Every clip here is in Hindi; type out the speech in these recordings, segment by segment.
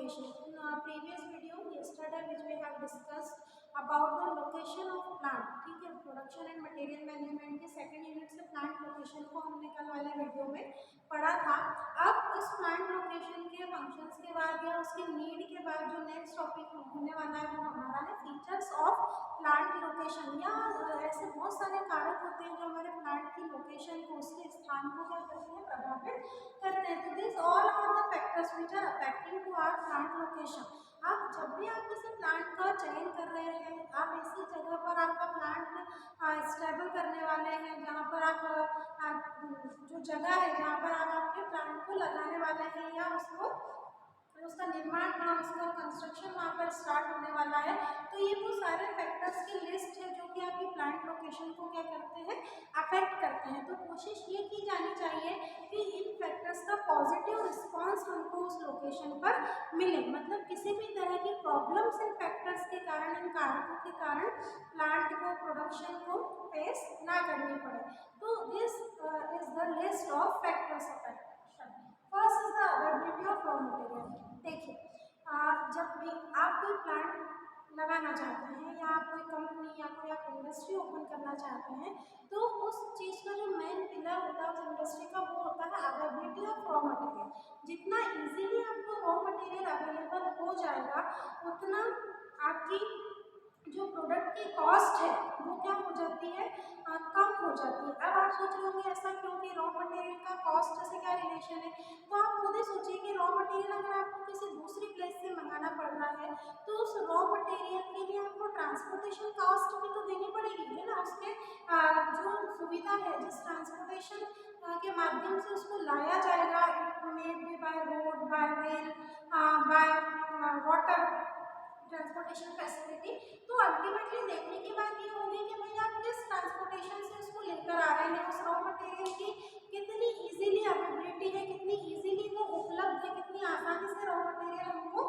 location. In our previous video yesterday which we have discussed about the location of plant, ठीक है, प्रोडक्शन एंड मटेरियल मैनेजमेंट के सेकंड यूनिट से प्लांट लोकेशन को हमने कल वाले वीडियो में पढ़ा था। अब उस प्लांट लोकेशन के फंक्शंस के बाद या उसकी नीड के बाद जो नेक्स्ट टॉपिक होने वाला है वो हमारा है फीचर्स ऑफ प्लांट लोकेशन। या ऐसे बहुत सारे कारक होते हैं जो हमारे प्लांट की लोकेशन को, उसके स्थान को क्या करते हैं, प्रभावित करते हैं। तो this all are the factors which are affecting to our plant location. आप जब भी आप किसी प्लांट का चयन कर रहे हैं, आप ऐसी जगह पर आपका प्लांट स्टेबल करने वाले हैं जहाँ पर आप जो जगह है जहाँ पर आप आपके प्लांट को लगाने वाले हैं या उसका निर्माण वहाँ, उसका कंस्ट्रक्शन वहाँ पर स्टार्ट होने वाला है, तो ये वो सारे फैक्टर्स की लिस्ट है जो कि आपकी प्लांट लोकेशन को क्या करते हैं, अफेक्ट करते हैं। तो कोशिश ये की जानी चाहिए कि इन फैक्टर्स का पॉजिटिव रिस्पॉन्स हमको उस लोकेशन पर मिले, मतलब किसी भी तरह की प्रॉब्लम्स इन फैक्टर्स के कारण, इन कारकों के कारण प्लांट को, प्रोडक्शन को फेस ना करनी पड़े। तो this is the list of factors of factor. First is the availability of raw material. देखिए, जब भी आप कोई प्लांट लगाना चाहते हैं या आप कोई कंपनी या कोई आप इंडस्ट्री ओपन करना चाहते हैं, तो उस चीज़ का जो मेन पिलर होता है उस इंडस्ट्री का वो होता है अवेलेबिलिटी ऑफ रॉ मटेरियल। जितना इजीली आपको रॉ मटेरियल अवेलेबल हो जाएगा उतना आपकी जो प्रोडक्ट की कॉस्ट है वो क्या हो जाती है, कम हो जाती है। अब आप सोच रहे होंगे ऐसा क्यों, कि रॉ मटेरियल का कॉस्ट से क्या रिलेशन है। तो आप खुद ही सोचिए कि रॉ मटेरियल अगर आपको किसी दूसरी प्लेस से मंगाना पड़ रहा है तो उस रॉ मटेरियल के लिए आपको ट्रांसपोर्टेशन कॉस्ट भी तो देनी पड़ेगी, है ना। उसके जो सुविधा है, जिस ट्रांसपोर्टेशन के माध्यम से उसको लाया जाएगा, may be by road, bye rail, by water transportation facility, तो अल्टीमेटली देखने की बात ये होगी कि भाई आप किस ट्रांसपोर्टेशन से उसको लेकर आ रहे हैं, उस रॉ मटेरियल की कितनी इजीली अवेलेबिलिटी है, कितनी इजीली वो उपलब्ध है, कितनी आसानी से रॉ मटेरियल हमको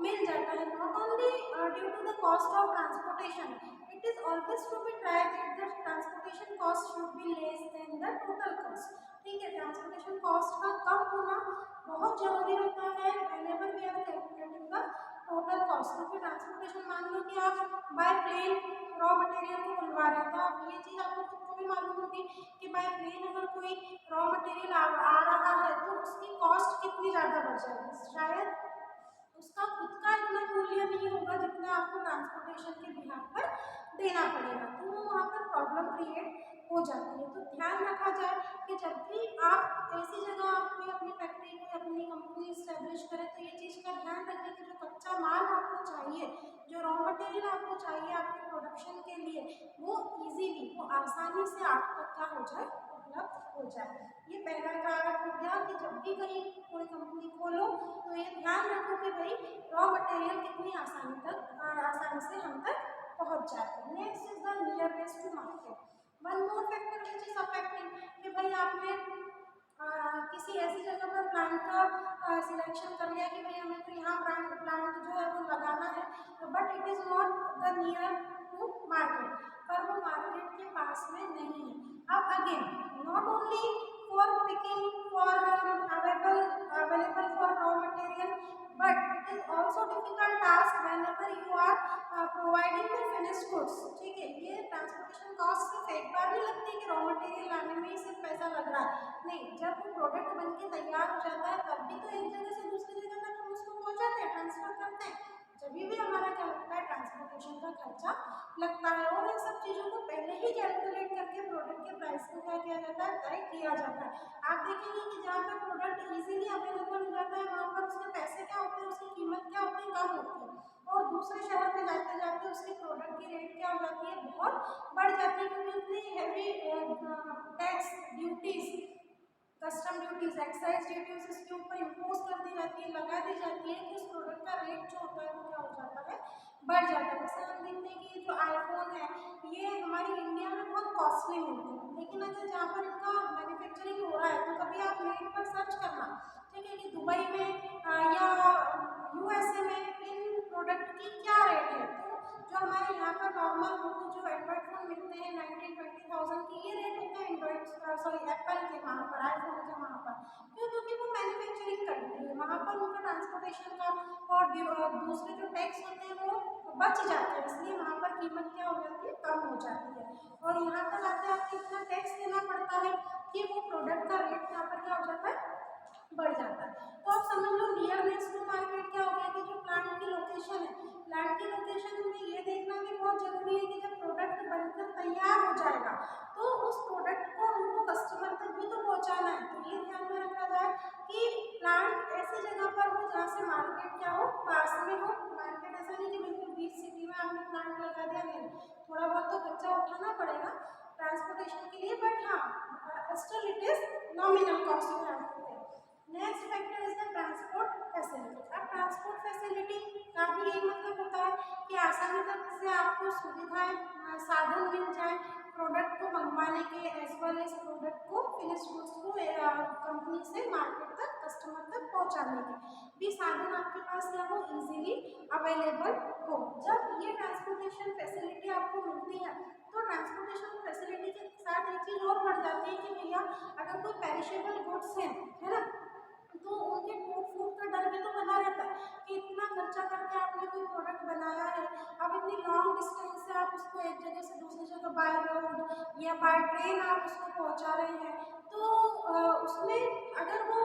मिल जाता है। Not only due to the cost of transportation, it is always to be try that the transportation cost should be less than the total cost. ठीक है, ट्रांसपोर्टेशन कॉस्ट का कम होना बहुत जरूरी होता है whenever we are calculating the total cost. क्योंकि ट्रांसपोर्टेशन, मान लो कि आप बाय प्लेन रॉ मटेरियल को बुलवा रहे हैं, तो आप ये चीज़ आपको खुद को भी मालूम होगी कि बाय प्लेन अगर कोई रॉ मटेरियल आ रहा है तो उसकी कॉस्ट कितनी ज़्यादा बढ़ जाएगी। शायद उसका खुद का इतना मूल्य नहीं होगा जितना आपको ट्रांसपोर्टेशन के बिहार पर देना पड़ेगा, तो वो वहाँ पर प्रॉब्लम क्रिएट हो जाती है। तो ध्यान रखा जाए कि जब भी आप ऐसी जगह आप कोई अपनी फैक्ट्री, कोई अपनी कंपनी इस्टेब्लिश करें, तो ये चीज़ का ध्यान रखें कि जो कच्चा माल आपको चाहिए, जो रॉ मटेरियल आपको चाहिए आपके प्रोडक्शन के लिए, वो इजीली, वो आसानी से आप तक क्या हो जाए, उपलब्ध हो जाए। ये पहला कारक हो गया कि जब भी कहीं कोई कंपनी खोलो तो ये ध्यान रखो कि भाई रॉ मटेरियल कितनी आसानी से हम तक पहुंच जाते हैं। Next is the nearness to market. One more factor which is affecting कि भाई आपने किसी ऐसी जगह पर प्लांट का सिलेक्शन कर लिया कि भाई हमें तो यहाँ प्लांट जो है वो लगाना है, but it is not the near to market, पर वो मार्केट के पास में नहीं है। अब again, not only for picking for available for raw material, but it is also difficult task whenever you are providing the finished goods. ठीक है, ये ट्रांसपोर्टेशन कॉस्ट सिर्फ एक बार नहीं लगती कि रॉ मटेरियल लाने में ही सिर्फ पैसा लग रहा है, नहीं, जब वो प्रोडक्ट बन के तैयार हो जाता है तब भी तो एक जगह से दूसरी जगह तक हम उसको पहुंचाते हैं, ट्रांसफर करते हैं, जब भी हमारा क्या लगता है, ट्रांसपोर्टेशन का खर्चा लगता है। और इन सब चीज़ों को पहले ही कैलकुलेट करके प्रोडक्ट के प्राइस को क्या किया जाता है, तय किया जाता है। आप देखेंगे कि जहाँ पर प्रोडक्ट इजीली अवेलेबल हो जाता है वहाँ पर उसके पैसे क्या होते हैं, उसकी कीमत क्या होती है, कम होती है, और दूसरे शहर में जाते जाते उसके प्रोडक्ट की रेट क्या हो जाती है, बहुत बढ़ जाती है, क्योंकि उतनी heavy tax, duties, custom duties, excise duties इसके ऊपर इम्पोज कर दी जाती है, लगा दी जाती है कि उस प्रोडक्ट का रेट जो होता है वो क्या हो जाता है, बढ़ जाता है। जैसे हम देखते हैं कि जो आईफोन है ये हमारी इंडिया में बहुत कॉस्टली मिलते हैं, लेकिन अगर जहाँ पर इनका मैन्युफैक्चरिंग हो रहा है तो कभी आप नेट पर सर्च करना, ठीक है, कि दुबई में या यूएसए में इन प्रोडक्ट की क्या रेट है, तो जो हमारे यहाँ पर नॉर्मल हमको जो एंड्रॉइड फ़ोन मिलते हैं 19-20,000 की, ये रेट होते हैं एंड्रॉइड, सॉरी एप्पल के वहाँ पर, आईफोन के वहाँ पर। क्यों? क्योंकि वो मैन्युफैक्चरिंग कंट्री है, वहाँ पर उनका ट्रांसपोर्टेशन का और दूसरे जो टैक्स होते हैं वो बच जाते हैं, इसलिए वहाँ पर कीमत क्या हो जाती है, कम हो जाती है। और यहाँ तक आते आते इतना टैक्स देना पड़ता है कि वो प्रोडक्ट का रेट यहाँ पर क्या हो जाता है, बढ़ जाता है। तो आप समझ लो नियरनेस टू मार्केट क्या हो गया कि जो प्लांट की लोकेशन है, प्लांट की लोकेशन में ये देखना भी बहुत जरूरी है कि जब प्रोडक्ट बनकर तैयार हो जाएगा तो उस प्रोडक्ट को हमको कस्टमर तक भी तो पहुंचाना है। तो ये ध्यान में रखा जाए कि प्लांट ऐसी जगह पर हो जहाँ से मार्केट क्या हो, पास में हो। मार्केट ऐसा नहीं कि बिल्कुल बीच सिटी में आपने प्लांट लगा दिया, नहीं, थोड़ा बहुत तो खर्चा उठाना पड़ेगा ट्रांसपोर्टेशन के लिए, बट हाँ still it is nominal cost you have to pay. Next factor is the transport facility. अब ट्रांसपोर्ट फैसिलिटी का भी यही मतलब होता है कि आसानी तक से आपको सुविधाएं साधन मिल जाए प्रोडक्ट को मंगवाने के एज वेल एज प्रोडक्ट को फिनिश गुड्स को कंपनी से मार्केट तक कस्टमर तक पहुंचाने के भी साधन आपके पास क्या हो, इजीली अवेलेबल हो। जब ये ट्रांसपोर्टेशन फैसिलिटी आपको मिलती है तो ट्रांसपोर्टेशन फैसिलिटी के साथ एक चीज़ और बढ़ जाती है कि भैया अगर कोई पेरिशेबल गुड्स है ना, तो उनके फूड का डर भी तो बना रहता है कि इतना खर्चा करके आपने कोई प्रोडक्ट बनाया है, अब इतनी लॉन्ग डिस्टेंस से आप उसको एक जगह से दूसरी जगह बाय रोड या बाय ट्रेन आप उसको पहुंचा रहे हैं, तो उसमें अगर वो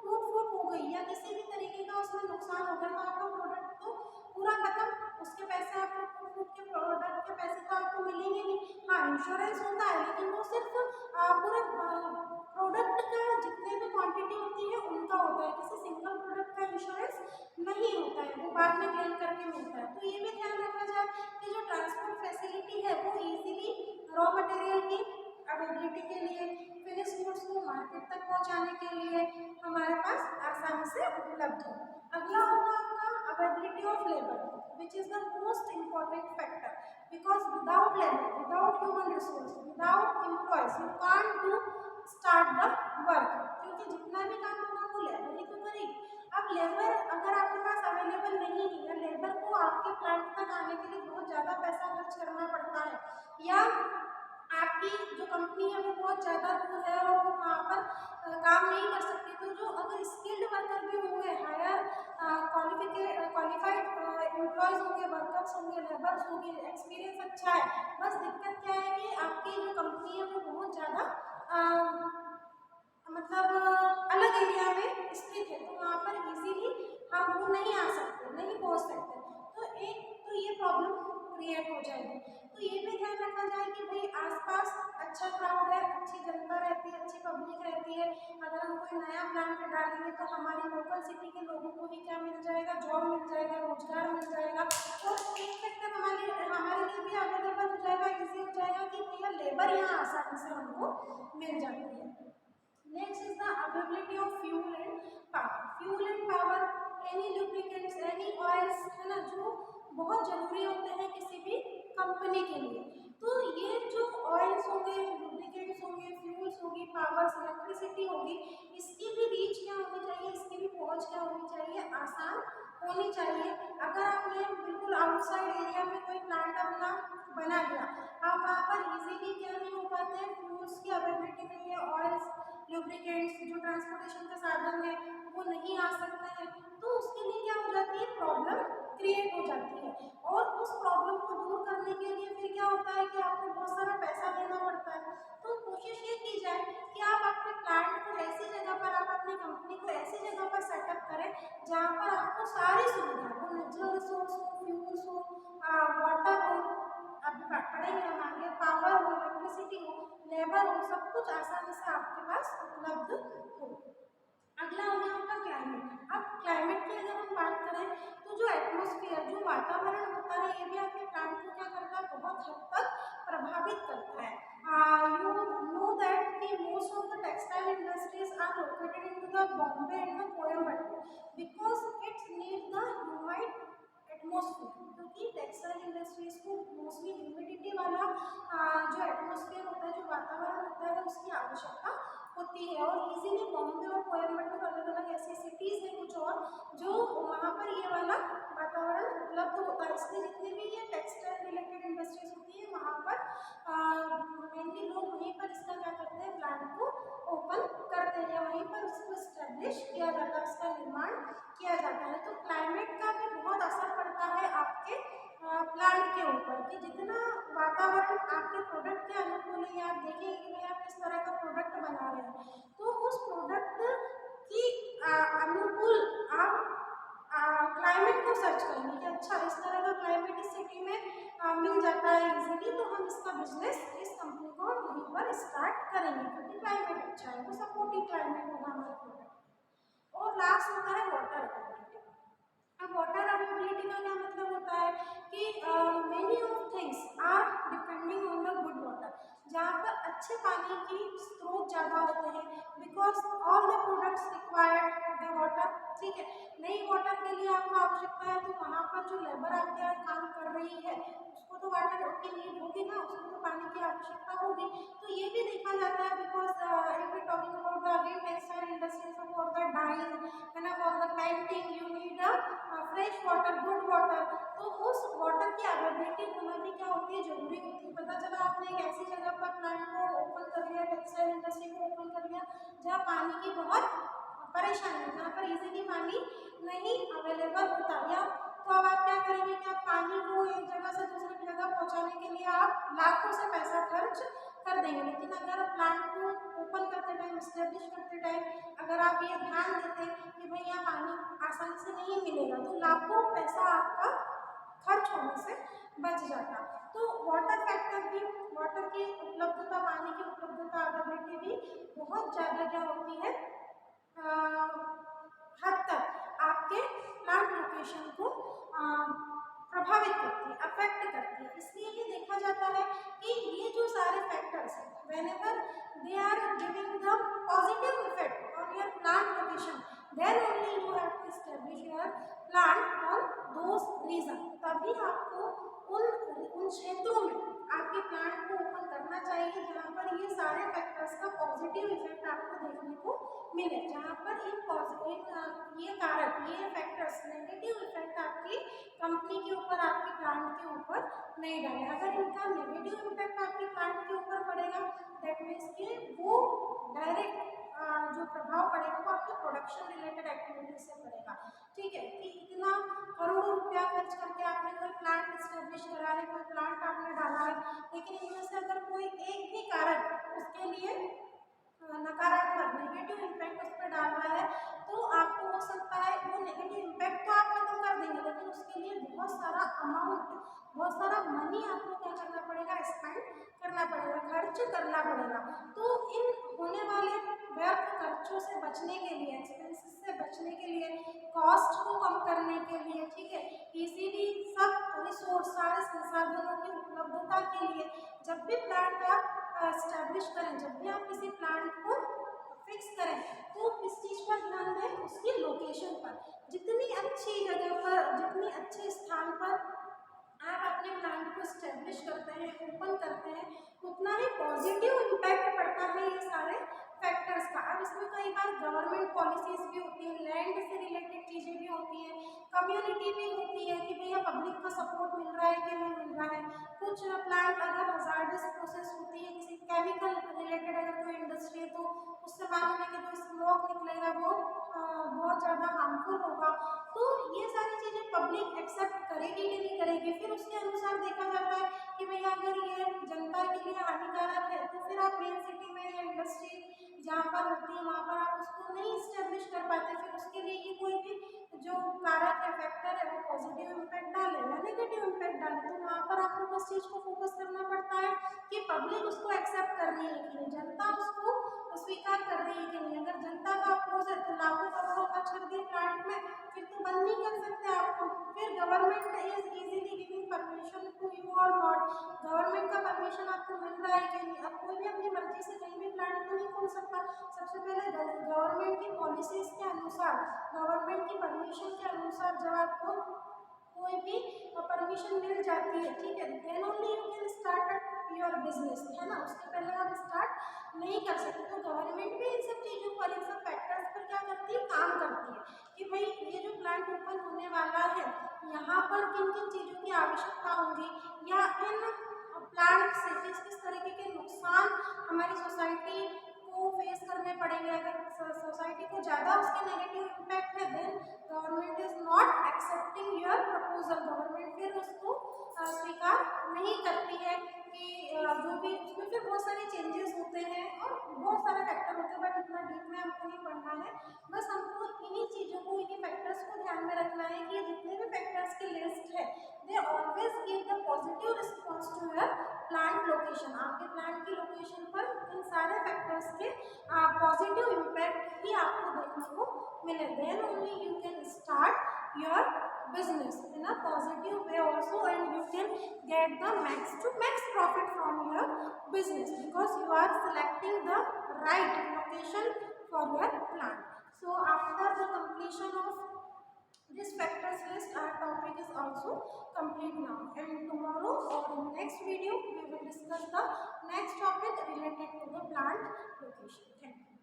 टूट फूट हो गई या किसी भी तरीके का उसमें नुकसान हो गया तो आपका प्रोडक्ट तो पूरा खत्म, उसके पैसे आपको टूट फूट के प्रोडक्ट के पैसे तो आपको मिलेंगे नहीं। हाँ इंश्योरेंस होता है लेकिन वो सिर्फ पूरे प्रोडक्ट का जितने भी क्वांटिटी होती है उनका होता है, किसी सिंगल प्रोडक्ट का इंश्योरेंस नहीं होता है, वो बाद में क्लेम करके मिलता है। तो ये भी ध्यान रखा जाए कि जो ट्रांसपोर्ट फैसिलिटी है वो इजीली रॉ मटेरियल की अवेलेबिलिटी के लिए, फिनिश गुड्स को मार्केट तक पहुंचाने के लिए हमारे पास आसानी से उपलब्ध हो। अगला होगा आपका availability of labour which is the most important factor, because without labour, without human resource, without employees you can't do start the work, क्योंकि जितना भी काम होगा वो लेबर ही तो करेगी। अब लेबर अगर आपके पास अवेलेबल नहीं है या लेबर को आपके प्लांट तक आने के लिए बहुत ज़्यादा पैसा खर्च करना पड़ता है या आपकी जो कंपनी है वो बहुत ज़्यादा दूर है और वो वहाँ पर काम नहीं कर सकती, तो जो अगर स्किल्ड वर्कर भी होंगे, हायर क्वालिफाइड एम्प्लॉयज़ होंगे, वर्कर्स होंगे, लेबर्स होंगे, एक्सपीरियंस अच्छा है, बस दिक्कत क्या है कि आपकी जो कंपनी है वो बहुत ज़्यादा मतलब अलग एरिया में स्थित है, तो वहाँ पर इजीली हम वो नहीं आ सकते, नहीं पहुँच सकते, तो एक तो ये प्रॉब्लम क्रिएट हो जाएगी। तो ये भी ध्यान रखा जाए कि भाई आसपास अच्छा क्राउड है, अच्छी जनता रहती है, अच्छी पब्लिक रहती है, अगर हम कोई नया प्लांट डालेंगे तो हमारी लोकल सिटी के लोगों को भी क्या मिल जाएगा, जॉब मिल जाएगा, रोजगार मिल जाएगा, और एक फैक्टर हमारे लिए भी अवेलेबल हो जाएगा, ईजी हो जाएगा कि भैया लेबर यहाँ आसानी से हमको मिल जाती है। Next is the availability of fuel and power. Fuel and power, any lubricants, any oils है ना, जो बहुत जरूरी होते हैं किसी भी कंपनी के लिए। तो ये जो ऑयल्स होंगे, लुब्रिकेंट्स होंगे, फ्यूल्स होगी, पावर्स, इलेक्ट्रिसिटी होगी, इसकी भी रीच क्या होनी चाहिए, इसकी भी पहुंच क्या होनी चाहिए, आसान होनी चाहिए। अगर आपने बिल्कुल आउटसाइड एरिया में कोई प्लांट अपना बना लिया, आप वहाँ पर इजीली क्या नहीं हो पाते हैं, फ्यूल्स की अवेलेबिलिटी नहीं है, ऑयल्स, लुब्रिकेंट्स जो ट्रांसपोर्टेशन का साधन है वो नहीं आ सकते हैं, तो उसके लिए क्या हो जाती है, प्रॉब्लम क्रिएट हो जाती है। और उस प्रॉब्लम को दूर करने के लिए फिर क्या होता है कि आपको बहुत सारा पैसा देना पड़ता है। तो कोशिश ये की जाए कि आप अपने प्लांट को ऐसी जगह पर, आप अपनी कंपनी को ऐसी जगह पर सेटअप करें जहाँ पर आपको सारी सुविधा हो, नेचुरल रिसोर्स हो, फ्यूल्स हो, वाटर हो, अब पढ़ेंगे हम आगे, पावर हो, इलेक्ट्रिसिटी हो, लेबर हो, सब कुछ आसानी से आपके पास उपलब्ध हो। अगला हो गया आपका क्लाइमेट। अब क्लाइमेट की अगर हम बात करें तो जो एटमॉस्फेयर, जो वातावरण होता है, ये भी आपके प्लांट को क्या करता है, बहुत हद तक प्रभावित करता है। यू नो दैट कि most of the textile industries are located in the Bombay and the Coimbatore because it's need the humid atmosphere, क्योंकि टेक्सटाइल इंडस्ट्रीज को मोस्टली ह्यूमिडिटी वाला जो एटमॉस्फेयर होता है, जो वातावरण होता है, उसकी आवश्यकता होती है। और इजीली बॉम्बे और कोयम्बटूर अलग अलग ऐसी सिटीज़ हैं कुछ और जो वहाँ पर ये वाला वातावरण उपलब्ध होता है, इसलिए जितनी भी ये टेक्सटाइल रिलेटेड इंडस्ट्रीज होती है वहाँ पर मेनली लोग वहीं पर इसका क्या करते हैं, प्लांट को ओपन करते हैं या वहीं पर उसको स्टैब्लिश स्टैब्लिश किया जाता है, उसका निर्माण किया जाता है। तो क्लाइमेट का भी बहुत असर पड़ता है आपके प्लांट के ऊपर कि जितना वातावरण आपके प्रोडक्ट के अनुकूल है, आप देखेंगे कि भाई आप किस तरह का प्रोडक्ट बना रहे हैं, तो उस प्रोडक्ट की अनुकूल आप क्लाइमेट को सर्च करेंगे कि अच्छा इस तरह का क्लाइमेट इस सिटी में मिल जाता है इजीली, तो हम इसका बिजनेस इस कंपनी को वहीं पर स्टार्ट करेंगे क्योंकि क्लाइमेट अच्छा है, वो सपोर्टिव क्लाइमेट होगा हमारे प्रोडक्ट। और लास्ट होता है वाटर अवेलेबिलिटी। अब वाटर अवेलेबिलिटी का क्या मतलब होता है कि many of things are depending on the good water, जहाँ पर अच्छे पानी की स्रोत ज़्यादा होते हैं, because all the products required the water. ठीक है, नई वाटर के लिए आपको आवश्यकता है, तो वहाँ पर जो लेबर आपके यहाँ काम कर रही है उसको तो वाटर की नीड होगी ना, उसको तो पानी की आवश्यकता होगी। तो ये भी देखा जाता है because if we talking about the again textile industry, for the dyeing and for the painting you need fresh water, good water. तो उस वाटर की अवेलेबिलिटी होना भी क्या होती है, जरूरी होती है। पता चला आपने एक ऐसी जगह पर प्लांट को ओपन कर लिया, टेक्सटाइल इंडस्ट्री को ओपन कर लिया जहाँ पानी की बहुत परेशानी है, जहाँ पर इजीली पानी नहीं अवेलेबल होता, या तो अब आप क्या करेंगे कि आप पानी को एक जगह से दूसरी जगह पहुँचाने के लिए आप लाखों से पैसा खर्च कर देंगे। लेकिन अगर प्लांट को ओपन करते टाइम, स्टेब्लिश करते टाइम अगर आप ये ध्यान देते कि भाई यहाँ पानी आसानी से नहीं मिलेगा, तो लाखों पैसा आपका खर्च होने से बच जाता। तो वाटर फैक्टर भी, वाटर की उपलब्धता, पानी की उपलब्धता, अवेलेबिलिटी भी बहुत ज़्यादा क्या होती है, हद तक आपके प्लांट लोकेशन को प्रभावित करती है, अफेक्ट करती है। इसलिए ये देखा जाता है कि ये जो सारे फैक्टर्स हैं, whenever they are giving the positive effect on your plant location, then only you have to establish your plant on those region. तभी आपको उन क्षेत्रों में आपके प्लांट को ओपन करना चाहिए जहाँ पर ये सारे फैक्टर्स का पॉजिटिव इफेक्ट आपको देखने को मिले, जहाँ पर ये कारक, ये फैक्टर्स नेगेटिव इफेक्ट आपकी कंपनी के ऊपर, आपके प्लांट के ऊपर नहीं डाले। अगर इनका नेगेटिव इफेक्ट आपके प्लांट के ऊपर पड़ेगा, दैट मीन्स कि वो डायरेक्ट जो प्रभाव पड़ेगा वो आपके प्रोडक्शन रिलेटेड एक्टिविटीज से पड़ेगा। ठीक है, कि इतना करोड़ों रुपया खर्च करके आपने कोई प्लांट स्टेब्लिश करा है, कोई प्लांट आपने डाला है, लेकिन इनमें से अगर कोई एक भी कारक उसके लिए नकारात्मक नेगेटिव इम्पैक्ट उस पर डाल रहा है, तो आपको हो सकता है वो नेगेटिव इम्पैक्ट तो आप खत्म कर देंगे, लेकिन उसके लिए बहुत सारा अमाउंट, बहुत सारा मनी आपको क्या करना पड़ेगा, स्पेंड करना पड़ेगा, खर्च करना पड़ेगा। तो इन होने वाले व्यर्थ खर्चों से बचने के लिए, एक्सपेंसेस से बचने के लिए, कॉस्ट को कम करने के लिए, ठीक है, इजीली सब रिसोर्स, सारे संसाधनों की उपलब्धता के लिए, जब भी प्लांट आप एस्टैब्लिश करें, जब भी आप किसी प्लांट को फिक्स करें, तो इस चीज़ पर ध्यान दें, उसकी लोकेशन पर। जितनी अच्छी जगह पर, जितनी अच्छे स्थान पर आप अपने प्लांट को एस्टैब्लिश करते हैं, ओपन करते हैं, उतना ही पॉजिटिव इम्पैक्ट पड़ता है ये सारे फैक्टर्स का। अब इसमें कई बार गवर्नमेंट पॉलिसीज भी होती है, लैंड से रिलेटेड चीज़ें भी होती हैं, कम्युनिटी भी होती है कि भैया पब्लिक का सपोर्ट मिल रहा है कि नहीं मिल रहा है। कुछ प्लांट अगर हजार्डस प्रोसेस होती है, किसी केमिकल रिलेटेड अगर कोई इंडस्ट्री है, तो उससे मालूम है कि जो स्मोक निकलेगा वो बहुत ज़्यादा हार्मफुल होगा। तो ये सारी चीज़ें पब्लिक एक्सेप्ट करेगी कि नहीं करेगी, फिर उसके अनुसार देखा जाता है कि भैया अगर ये जनता के लिए हानिकारक है, तो फिर आप मेन सिटी में या इंडस्ट्री जहाँ पर होती है वहाँ पर आप उसको नहीं इस्टेब्लिश कर पाते। फिर उसके लिए ये कोई भी जो कारक है, फैक्टर है, वो पॉजिटिव इम्पैक्ट डाले या नेगेटिव इम्पैक्ट डाले, तो वहाँ पर आपको उस चीज़ को फोकस करना पड़ता है कि पब्लिक उसको एक्सेप्ट कर रही है कि नहीं, जनता उसको स्वीकार कर रही है कि नहीं। अगर जनता का अपोज है तो लाखों करोड़ों खर्च कर दिए प्लांट में, फिर तो बंद नहीं कर सकते आपको। फिर government is easily giving permission to you और नॉट, गवर्नमेंट का परमिशन आपको मिल रहा है कि नहीं। अब कोई भी अपनी मर्जी से कहीं भी प्लांट तो नहीं खोल सकता। सबसे पहले गवर्नमेंट की पॉलिसीज के अनुसार, गवर्नमेंट की परमिशन के अनुसार जब आपको कोई भी परमिशन मिल जाती है, ठीक है, then only you can start your business, है ना, उसके पहले आप स्टार्ट नहीं कर सकते। तो गवर्नमेंट भी इन सब चीज़ों पर, इन सब फैक्टर्स पर क्या करती है, काम करती है कि भाई ये जो प्लांट ओपन होने वाला है, यहाँ पर किन किन चीज़ों की आवश्यकता होगी, या इन प्लांट से किस किस तरीके के नुकसान हमारी सोसाइटी को फेस करने पड़ेंगे। अगर सोसाइटी को ज़्यादा उसके नेगेटिव इम्पैक्ट है then government is not accepting your proposal. Government फिर उसको स्वीकार नहीं करती है कि जो भी उसमें फिर बहुत सारे चेंजेस होते हैं और बहुत सारे फैक्टर होते हैं, बट इतना डीप में हमको नहीं पढ़ना है। बस हमको इन्हीं चीज़ों को, इन्हीं फैक्टर्स को ध्यान में रखना है कि जितने भी फैक्टर्स की लिस्ट है they always give the positive response to your plant location. आपके प्लांट की लोकेशन पर इन सारे फैक्टर्स के पॉजिटिव इम्पैक्ट ही आपको देखने को मिले। Then only you can start your business in a positive way also, and you can get the max to max profit from your business because you are selecting the right location for your plant. So after the completion of this factors list, our topic is also complete now, and tomorrow or in next video we will discuss the next topic related to the plant location. Thank you.